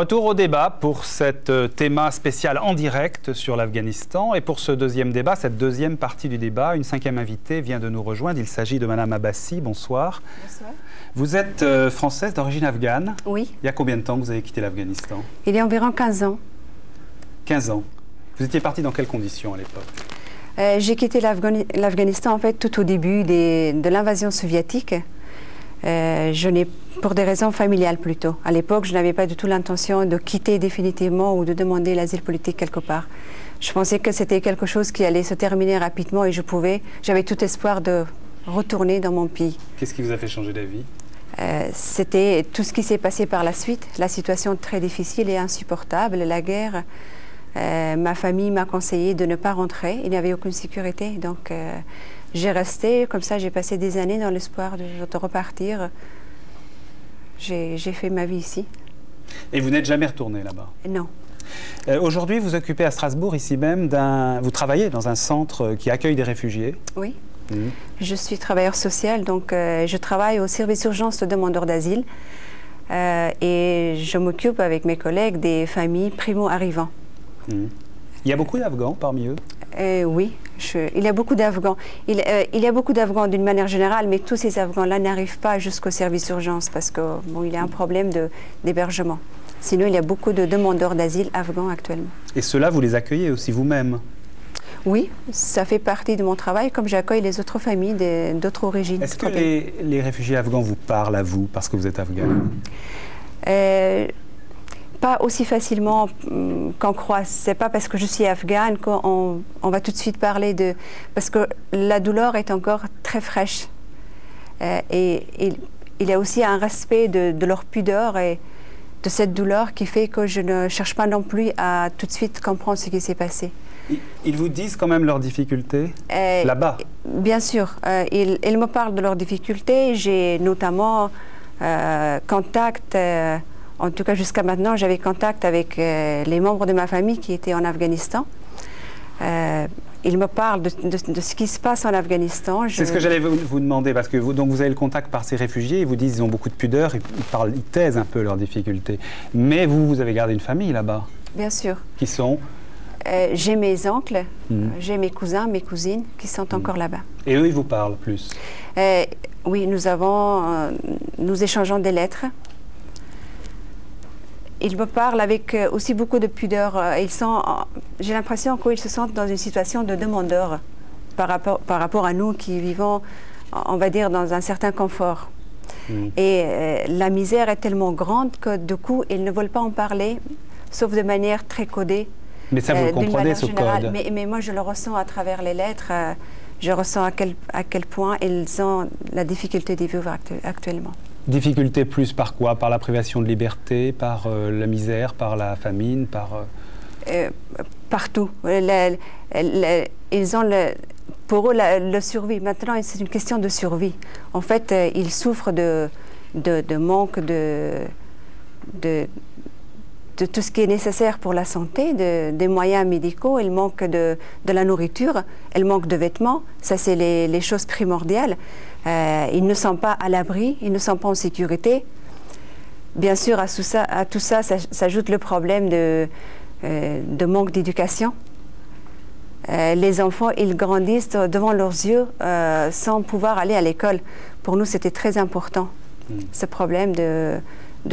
Retour au débat pour cette théma spéciale en direct sur l'Afghanistan. Et pour ce deuxième débat, cette deuxième partie du débat, une cinquième invitée vient de nous rejoindre. Il s'agit de Madame Abbassi. Bonsoir. Bonsoir. Vous êtes française d'origine afghane. Oui. Il y a combien de temps que vous avez quitté l'Afghanistan? Il y a environ 15 ans. 15 ans. Vous étiez partie dans quelles conditions à l'époque? J'ai quitté l'Afghanistan en fait tout au début de l'invasion soviétique. Pour des raisons familiales plutôt. À l'époque, je n'avais pas du tout l'intention de quitter définitivement ou de demander l'asile politique quelque part. Je pensais que c'était quelque chose qui allait se terminer rapidement et j'avais tout espoir de retourner dans mon pays. Qu'est-ce qui vous a fait changer d'avis? C'était tout ce qui s'est passé par la suite, la situation très difficile et insupportable, la guerre. Ma famille m'a conseillé de ne pas rentrer, il n'y avait aucune sécurité, donc j'ai resté, comme ça j'ai passé des années dans l'espoir de repartir. J'ai fait ma vie ici. Et vous n'êtes jamais retourné là-bas? Non. Aujourd'hui, vous occupez à Strasbourg, ici même, vous travaillez dans un centre qui accueille des réfugiés? Oui. Je suis travailleur social, donc je travaille au service urgence de demandeurs d'asile et je m'occupe avec mes collègues des familles primo-arrivants. Il y a beaucoup d'Afghans parmi eux? Oui, il y a beaucoup d'Afghans. Il y a beaucoup d'Afghans d'une manière générale, mais tous ces Afghans-là n'arrivent pas jusqu'au service d'urgence parce qu'il y a un problème d'hébergement. Sinon, il y a beaucoup de demandeurs d'asile afghans actuellement. Et ceux-là, vous les accueillez aussi vous-même? Oui, ça fait partie de mon travail, comme j'accueille les autres familles d'autres origines. Est-ce que les réfugiés afghans vous parlent à vous parce que vous êtes afghan? Pas aussi facilement qu'on croit. C'est pas parce que je suis afghane qu'on va tout de suite parler de... Parce que la douleur est encore très fraîche. Et il y a aussi un respect de leur pudeur et de cette douleur qui fait que je ne cherche pas non plus à tout de suite comprendre ce qui s'est passé. Ils vous disent quand même leurs difficultés là-bas? Bien sûr. Ils me parlent de leurs difficultés. J'ai notamment contact... En tout cas, jusqu'à maintenant, j'avais contact avec les membres de ma famille qui étaient en Afghanistan. Ils me parlent de ce qui se passe en Afghanistan. C'est ce que j'allais vous demander, parce que vous avez le contact par ces réfugiés, ils vous disent qu'ils ont beaucoup de pudeur, ils taisent un peu leurs difficultés. Mais vous avez gardé une famille là-bas? Bien sûr. Qui sont? J'ai mes oncles, j'ai mes cousins, mes cousines qui sont encore là-bas. Et eux, ils vous parlent plus? Oui, nous échangeons des lettres. Ils me parlent avec aussi beaucoup de pudeur. J'ai l'impression qu'ils se sentent dans une situation de demandeur par rapport à nous qui vivons, on va dire, dans un certain confort. Et la misère est tellement grande que du coup, ils ne veulent pas en parler, sauf de manière très codée. Mais ça, vous le comprenez, ce code? Mais moi, je le ressens à travers les lettres. Je ressens à quel point ils ont la difficulté d'y vivre actuellement. Difficulté plus par quoi? Par la privation de liberté, par la misère, par la famine, par... Partout. Ils ont pour eux le survie. Maintenant, c'est une question de survie. En fait, ils souffrent de manque de tout ce qui est nécessaire pour la santé, des moyens médicaux. Ils manquent de la nourriture, ils manquent de vêtements. Ça, c'est les choses primordiales. Ils ne sont pas à l'abri, ils ne sont pas en sécurité. Bien sûr, à tout ça s'ajoute le problème de manque d'éducation. Les enfants, ils grandissent devant leurs yeux sans pouvoir aller à l'école. Pour nous, c'était très important. Ce problème de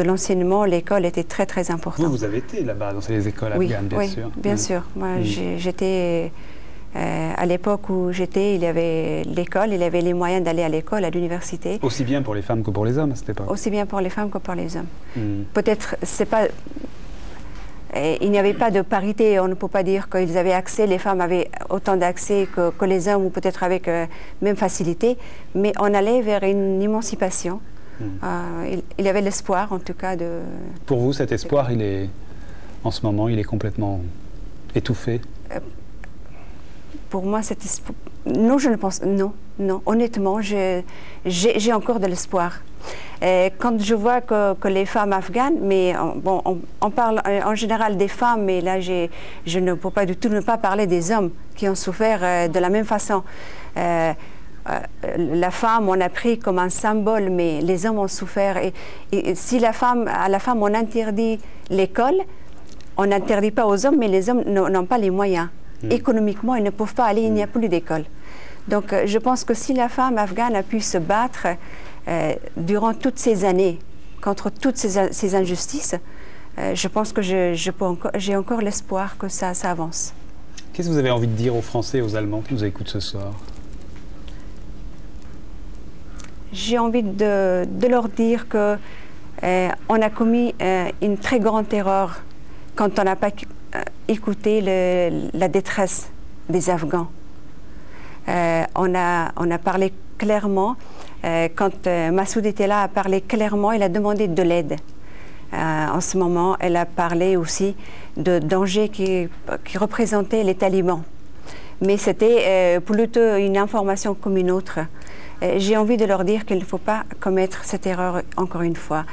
l'enseignement, l'école était très, très important. Vous avez été là-bas, dans les écoles afghanes, bien sûr. Oui, bien sûr. Moi, j'étais... à l'époque où j'étais, il y avait l'école, il y avait les moyens d'aller à l'école, à l'université. Aussi bien pour les femmes que pour les hommes à cette époque? Aussi bien pour les femmes que pour les hommes. Peut-être, c'est pas... Il n'y avait pas de parité, on ne peut pas dire qu'ils avaient accès, les femmes avaient autant d'accès que les hommes, ou peut-être avec même facilité, mais on allait vers une émancipation. Il y avait l'espoir, en tout cas, de... Pour vous, cet espoir, en ce moment, il est complètement étouffé? Pour moi, non, je ne pense... Non. Honnêtement, j'ai encore de l'espoir. Quand je vois que les femmes afghanes, mais bon, on parle en général des femmes, mais là, je ne peux pas du tout ne pas parler des hommes qui ont souffert de la même façon. la femme, on a pris comme un symbole, mais les hommes ont souffert. Et si à la femme, on interdit l'école, on n'interdit pas aux hommes, mais les hommes n'ont pas les moyens. Économiquement, ils ne peuvent pas aller, il n'y a plus d'école. Donc, je pense que si la femme afghane a pu se battre durant toutes ces années contre toutes ces injustices, je pense que j'ai encore l'espoir que ça avance. Qu'est-ce que vous avez envie de dire aux Français et aux Allemands qui nous écoutent ce soir? J'ai envie de leur dire qu'on a commis une très grande erreur quand on n'a pas écouté la détresse des Afghans. On a parlé clairement, quand Massoud était là, a parlé clairement, il a demandé de l'aide. En ce moment, elle a parlé aussi de dangers qui représentaient les talibans. Mais c'était plutôt une information comme une autre. J'ai envie de leur dire qu'il ne faut pas commettre cette erreur encore une fois.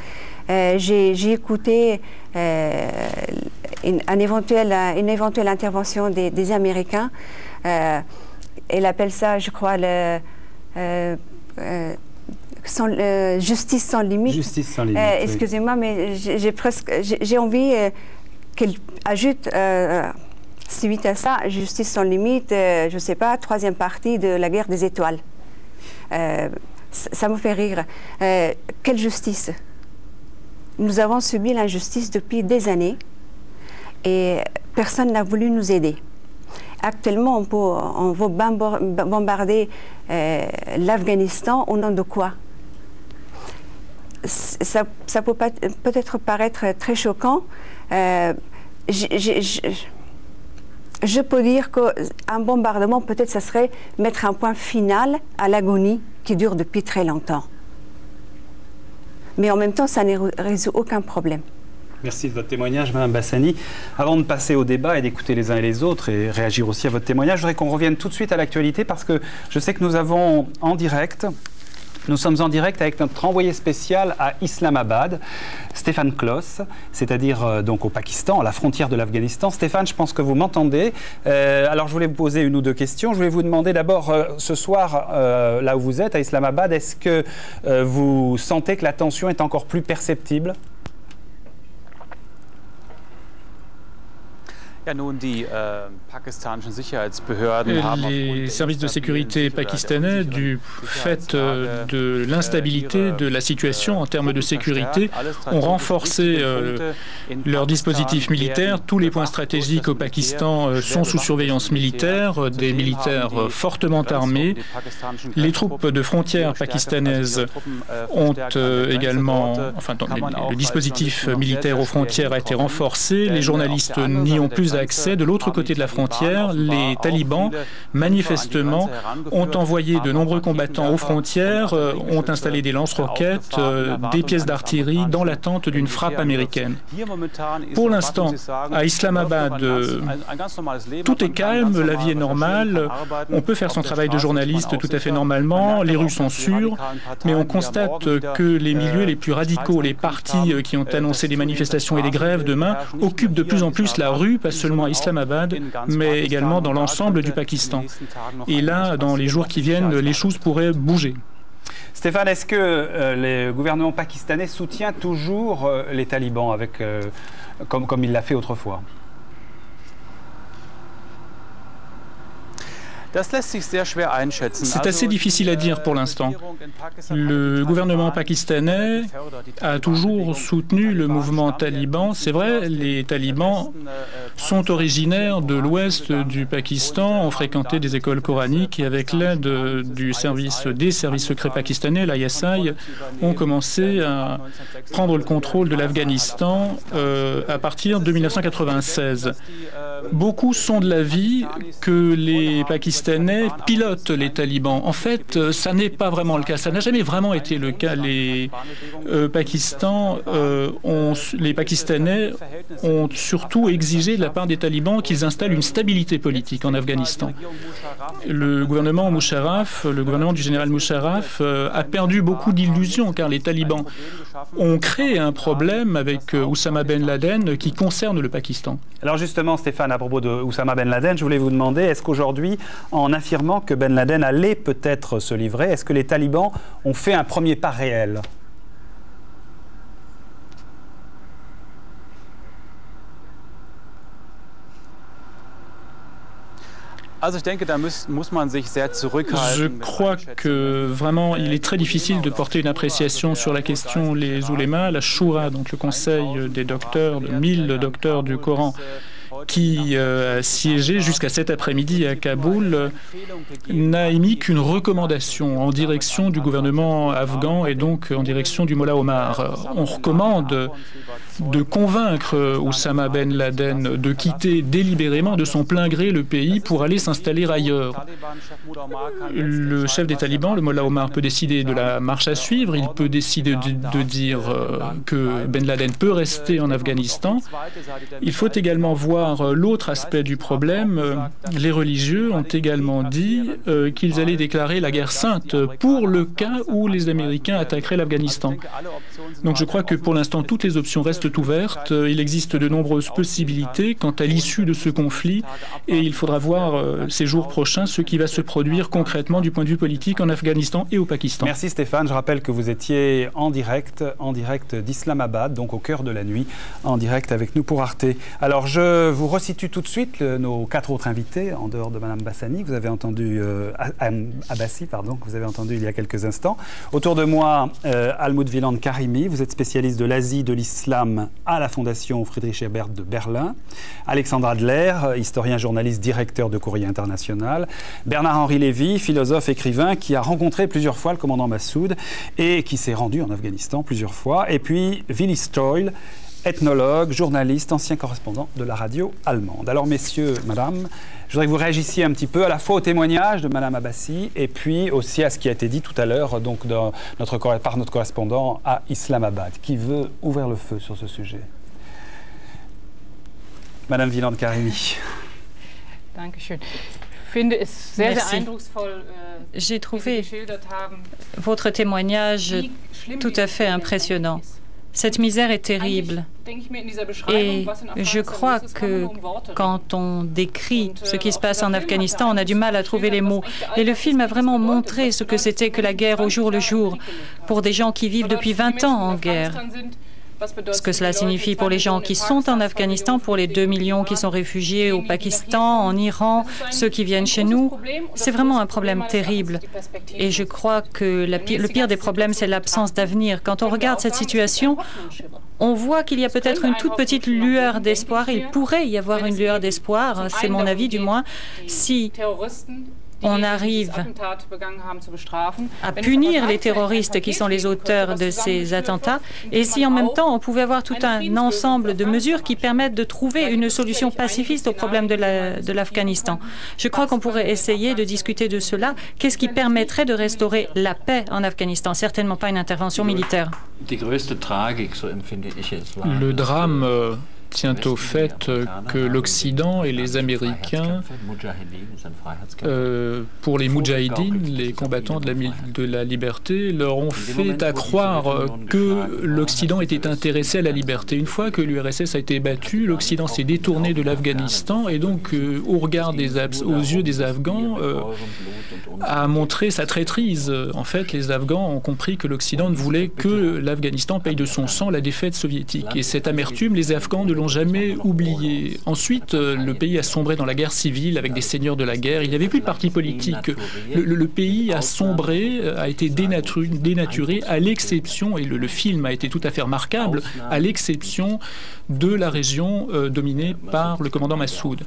J'ai écouté une éventuelle intervention des Américains. Elle appelle ça, je crois, justice sans limite. Justice sans limite. Excusez-moi, mais j'ai envie qu'elle ajoute, suite à ça, justice sans limite, je ne sais pas, troisième partie de la guerre des étoiles. Ça me fait rire. Quelle justice? Nous avons subi l'injustice depuis des années et personne n'a voulu nous aider. Actuellement, on veut bombarder l'Afghanistan au nom de quoi? Ça peut peut-être paraître très choquant. Je peux dire qu'un bombardement, peut-être, ça serait mettre un point final à l'agonie qui dure depuis très longtemps. Mais en même temps, ça ne résout aucun problème. Merci de votre témoignage, Mme Bassani. Avant de passer au débat et d'écouter les uns et les autres et réagir aussi à votre témoignage, je voudrais qu'on revienne tout de suite à l'actualité parce que je sais que nous avons en direct... Nous sommes en direct avec notre envoyé spécial à Islamabad, Stéphane Kloss, c'est-à-dire donc au Pakistan, à la frontière de l'Afghanistan. Stéphane, je pense que vous m'entendez. Alors je voulais vous poser une ou deux questions. Je voulais vous demander d'abord, ce soir, là où vous êtes, à Islamabad, est-ce que vous sentez que la tension est encore plus perceptible ? Les services de sécurité pakistanais, du fait de l'instabilité de la situation en termes de sécurité, ont renforcé leur dispositif militaire. Tous les points stratégiques au Pakistan sont sous surveillance militaire, des militaires fortement armés. Les troupes de frontières pakistanaises ont également, le dispositif militaire aux frontières a été renforcé. Les journalistes n'y ont plus accès. De l'autre côté de la frontière, les talibans, manifestement, ont envoyé de nombreux combattants aux frontières, ont installé des lance-roquettes, des pièces d'artillerie dans l'attente d'une frappe américaine. Pour l'instant, à Islamabad, tout est calme, la vie est normale, on peut faire son travail de journaliste tout à fait normalement, les rues sont sûres, mais on constate que les milieux les plus radicaux, les partis qui ont annoncé des manifestations et des grèves demain, occupent de plus en plus la rue, pas seulement à Islamabad, mais également dans l'ensemble du Pakistan. Et là, dans les jours qui viennent, les choses pourraient bouger. Stéphane, est-ce que le gouvernement pakistanais soutient toujours les talibans comme il l'a fait autrefois ? C'est assez difficile à dire pour l'instant. Le gouvernement pakistanais a toujours soutenu le mouvement taliban. C'est vrai, les talibans sont originaires de l'ouest du Pakistan, ont fréquenté des écoles coraniques et avec l'aide des services secrets pakistanais, l'ISI, ont commencé à prendre le contrôle de l'Afghanistan à partir de 1996. Beaucoup sont de l'avis que les Pakistanais pilotent les talibans. En fait, ça n'est pas vraiment le cas. Ça n'a jamais vraiment été le cas. Les Pakistanais ont surtout exigé de la part des talibans qu'ils installent une stabilité politique en Afghanistan. Le gouvernement Musharraf, le gouvernement du général Musharraf, a perdu beaucoup d'illusions car les talibans on crée un problème avec Oussama Ben Laden qui concerne le Pakistan. Alors justement, Stéphane, à propos de Oussama Ben Laden, je voulais vous demander, est-ce qu'aujourd'hui, en affirmant que Ben Laden allait peut-être se livrer, est-ce que les talibans ont fait un premier pas réel ? Je crois que vraiment il est très difficile de porter une appréciation sur la question. Les oulémas, la Shura, donc le conseil des docteurs, de 1000 docteurs du Coran, qui a siégé jusqu'à cet après-midi à Kaboul, n'a émis qu'une recommandation en direction du gouvernement afghan et donc en direction du Mollah Omar. On recommande de convaincre Oussama Ben Laden de quitter délibérément de son plein gré le pays pour aller s'installer ailleurs. Le chef des talibans, le Mollah Omar, peut décider de la marche à suivre, il peut décider de dire que Ben Laden peut rester en Afghanistan. Il faut également voir l'autre aspect du problème. Les religieux ont également dit qu'ils allaient déclarer la guerre sainte pour le cas où les Américains attaqueraient l'Afghanistan. Donc je crois que pour l'instant toutes les options restent ouvertes. Il existe de nombreuses possibilités quant à l'issue de ce conflit et il faudra voir ces jours prochains ce qui va se produire concrètement du point de vue politique en Afghanistan et au Pakistan. Merci Stéphane. Je rappelle que vous étiez en direct d'Islamabad, donc au cœur de la nuit, en direct avec nous pour Arte. Alors je vous resitue tout de suite nos 4 autres invités, en dehors de Mme Bassani, que vous avez entendu, Abbasi, pardon, que vous avez entendu il y a quelques instants. Autour de moi, Almoud Wieland-Karimi, vous êtes spécialiste de l'Asie, de l'islam à la Fondation Friedrich Ebert de Berlin. Alexandre Adler, historien, journaliste, directeur de Courrier International. Bernard-Henri Lévy, philosophe, écrivain, qui a rencontré plusieurs fois le commandant Massoud et qui s'est rendu en Afghanistan plusieurs fois. Et puis Willy Stoll, ethnologue, journaliste, ancien correspondant de la radio allemande. Alors messieurs, madame, je voudrais que vous réagissiez un petit peu à la fois au témoignage de madame Abbasi et puis aussi à ce qui a été dit tout à l'heure donc par notre correspondant à Islamabad. Qui veut ouvrir le feu sur ce sujet? Madame Wieland-Karimi. J'ai trouvé votre témoignage tout à fait impressionnant. Cette misère est terrible. Et je crois que quand on décrit ce qui se passe en Afghanistan, on a du mal à trouver les mots. Et le film a vraiment montré ce que c'était que la guerre au jour le jour pour des gens qui vivent depuis 20 ans en guerre. Ce que cela signifie pour les gens qui sont en Afghanistan, pour les 2 millions qui sont réfugiés au Pakistan, en Iran, ceux qui viennent chez nous, c'est vraiment un problème terrible. Et je crois que le pire des problèmes, c'est l'absence d'avenir. Quand on regarde cette situation, on voit qu'il y a peut-être une toute petite lueur d'espoir. Il pourrait y avoir une lueur d'espoir, c'est mon avis du moins, si on arrive à punir les terroristes qui sont les auteurs de ces attentats et si en même temps on pouvait avoir tout un ensemble de mesures qui permettent de trouver une solution pacifiste au problème de l'Afghanistan. Je crois qu'on pourrait essayer de discuter de cela. Qu'est-ce qui permettrait de restaurer la paix en Afghanistan? Certainement pas une intervention militaire. Le drame tient au fait que l'Occident et les Américains, pour les Moudjahidines, les combattants de la liberté, leur ont fait à croire que l'Occident était intéressé à la liberté. Une fois que l'URSS a été battue, l'Occident s'est détourné de l'Afghanistan et donc, aux yeux des Afghans, a montré sa traîtrise. En fait, les Afghans ont compris que l'Occident ne voulait que l'Afghanistan paye de son sang la défaite soviétique. Et cette amertume, les Afghans ne l'ont jamais oublié. Ensuite, le pays a sombré dans la guerre civile avec des seigneurs de la guerre. Il n'y avait plus de parti politique. Le pays a sombré, a été dénaturé à l'exception, et le film a été tout à fait remarquable, à l'exception de la région dominée par le commandant Massoud.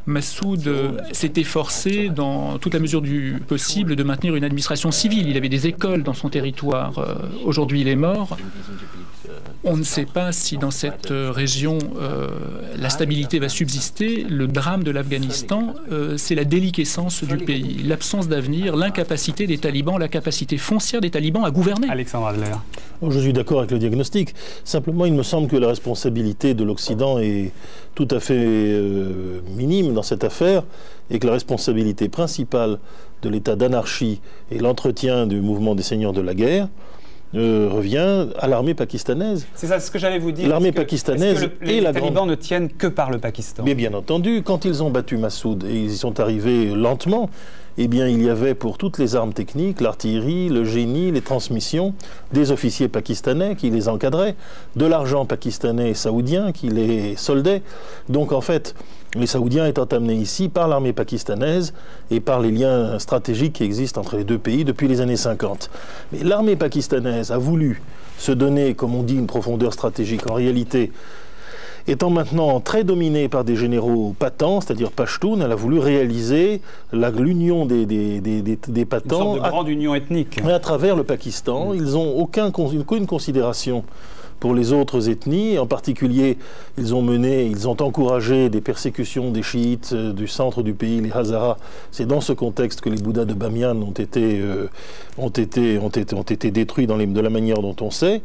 Massoud s'est efforcé, dans toute la mesure du possible, de maintenir une administration civile. Il avait des écoles dans son territoire. Aujourd'hui, il est mort. On ne sait pas si dans cette région la stabilité va subsister. Le drame de l'Afghanistan, c'est la déliquescence du pays, l'absence d'avenir, l'incapacité des talibans, la capacité foncière des talibans à gouverner. Alexandre Adler. Je suis d'accord avec le diagnostic. Simplement, il me semble que la responsabilité de l'Occident est tout à fait minime dans cette affaire et que la responsabilité principale de l'état d'anarchie et l'entretien du mouvement des seigneurs de la guerre revient à l'armée pakistanaise. C'est ça, ce que j'allais vous dire. L'armée pakistanaise et les talibans ne tiennent que par le Pakistan. Mais bien entendu, quand ils ont battu Massoud, et ils y sont arrivés lentement, eh bien, il y avait pour toutes les armes techniques, l'artillerie, le génie, les transmissions, des officiers pakistanais qui les encadraient, de l'argent pakistanais et saoudien qui les soldait. Donc, en fait, les Saoudiens étant amenés ici par l'armée pakistanaise et par les liens stratégiques qui existent entre les deux pays depuis les années 50. Mais l'armée pakistanaise a voulu se donner, comme on dit, une profondeur stratégique. En réalité, étant maintenant très dominée par des généraux patents, c'est-à-dire Pashtoun, elle a voulu réaliser l'union des patents. Une sorte de grande union ethnique. À travers le Pakistan. Ils n'ont aucune considération pour les autres ethnies. En particulier, ils ont encouragé des persécutions des chiites du centre du pays, les Hazaras. C'est dans ce contexte que les Bouddhas de Bamiyan ont été détruits de la manière dont on sait.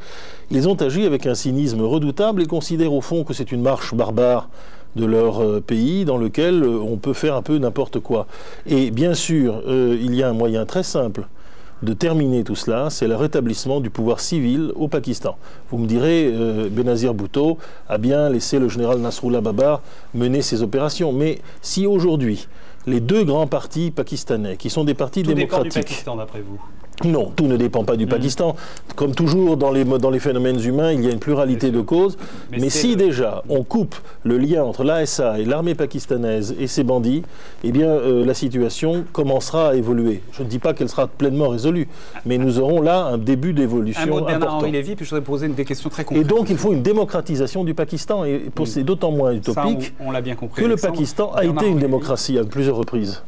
Ils ont agi avec un cynisme redoutable et considèrent au fond que c'est une marche barbare de leur pays dans lequel on peut faire un peu n'importe quoi. Et bien sûr, il y a un moyen très simple de terminer tout cela, c'est le rétablissement du pouvoir civil au Pakistan. Vous me direz, Benazir Bhutto a bien laissé le général Nasrullah Babar mener ses opérations. Mais si aujourd'hui, les deux grands partis pakistanais, qui sont des partis démocratiques... Tout dépend du Pakistan, d'après vous? Non, tout ne dépend pas du Pakistan. Comme toujours dans les phénomènes humains, il y a une pluralité de causes. Mais si déjà on coupe le lien entre l'ASA et l'armée pakistanaise et ses bandits, eh bien la situation commencera à évoluer. Je ne dis pas qu'elle sera pleinement résolue, mais nous aurons là un début d'évolution important. Un mot de Bernard-Henri Lévy, puis je voudrais poser des questions très concrètes. Et donc il faut une démocratisation du Pakistan. Et c'est d'autant moins utopique on l'a bien compris, que le Pakistan a été une démocratie à plusieurs reprises.